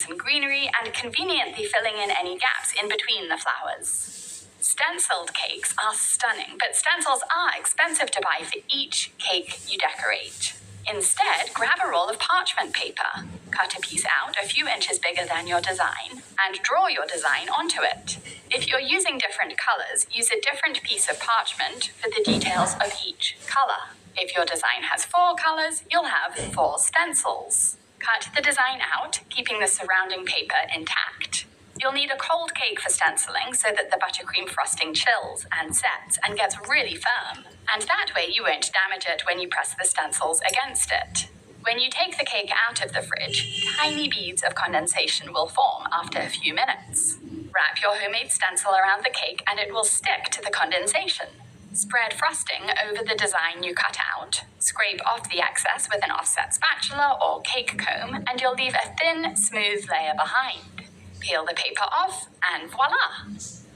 and greenery and conveniently filling in any gaps in between the flowers. Stenciled cakes are stunning, but stencils are expensive to buy for each cake you decorate. Instead, grab a roll of parchment paper, cut a piece out a few inches bigger than your design, and draw your design onto it. If you're using different colors, use a different piece of parchment for the details of each color. If your design has 4 colors, you'll have 4 stencils. Cut the design out, keeping the surrounding paper intact. You'll need a cold cake for stenciling so that the buttercream frosting chills and sets and gets really firm. And that way you won't damage it when you press the stencils against it. When you take the cake out of the fridge, tiny beads of condensation will form after a few minutes. Wrap your homemade stencil around the cake and it will stick to the condensation. Spread frosting over the design you cut out. Scrape off the excess with an offset spatula or cake comb, and you'll leave a thin, smooth layer behind. Peel the paper off, and voila!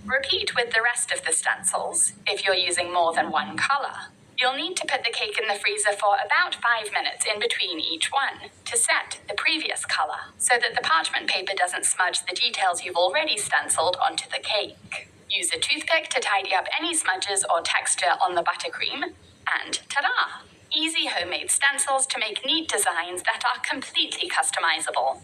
Repeat with the rest of the stencils if you're using more than one color. You'll need to put the cake in the freezer for about 5 minutes in between each one to set the previous color, so that the parchment paper doesn't smudge the details you've already stenciled onto the cake. Use a toothpick to tidy up any smudges or texture on the buttercream, and ta-da! Easy homemade stencils to make neat designs that are completely customizable.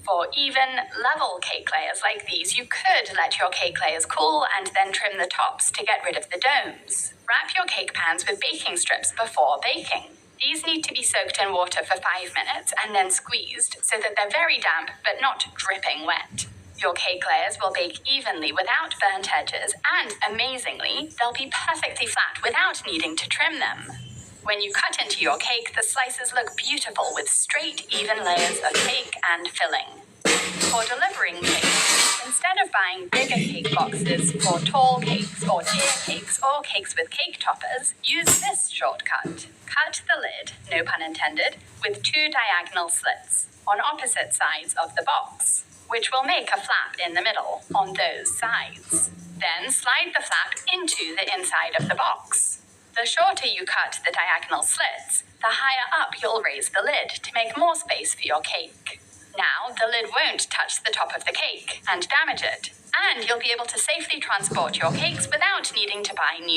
For even, level cake layers like these, you could let your cake layers cool and then trim the tops to get rid of the domes. Wrap your cake pans with baking strips before baking. These need to be soaked in water for 5 minutes and then squeezed so that they're very damp but not dripping wet. Your cake layers will bake evenly without burnt edges, and amazingly, they'll be perfectly flat without needing to trim them. When you cut into your cake, the slices look beautiful with straight, even layers of cake and filling. For delivering cakes, instead of buying bigger cake boxes for tall cakes or tier cakes or cakes with cake toppers, use this shortcut. Cut the lid, no pun intended, with 2 diagonal slits on opposite sides of the box, which will make a flap in the middle on those sides. Then slide the flap into the inside of the box. The shorter you cut the diagonal slits, the higher up you'll raise the lid to make more space for your cake. Now, the lid won't touch the top of the cake and damage it, and you'll be able to safely transport your cakes without needing to buy new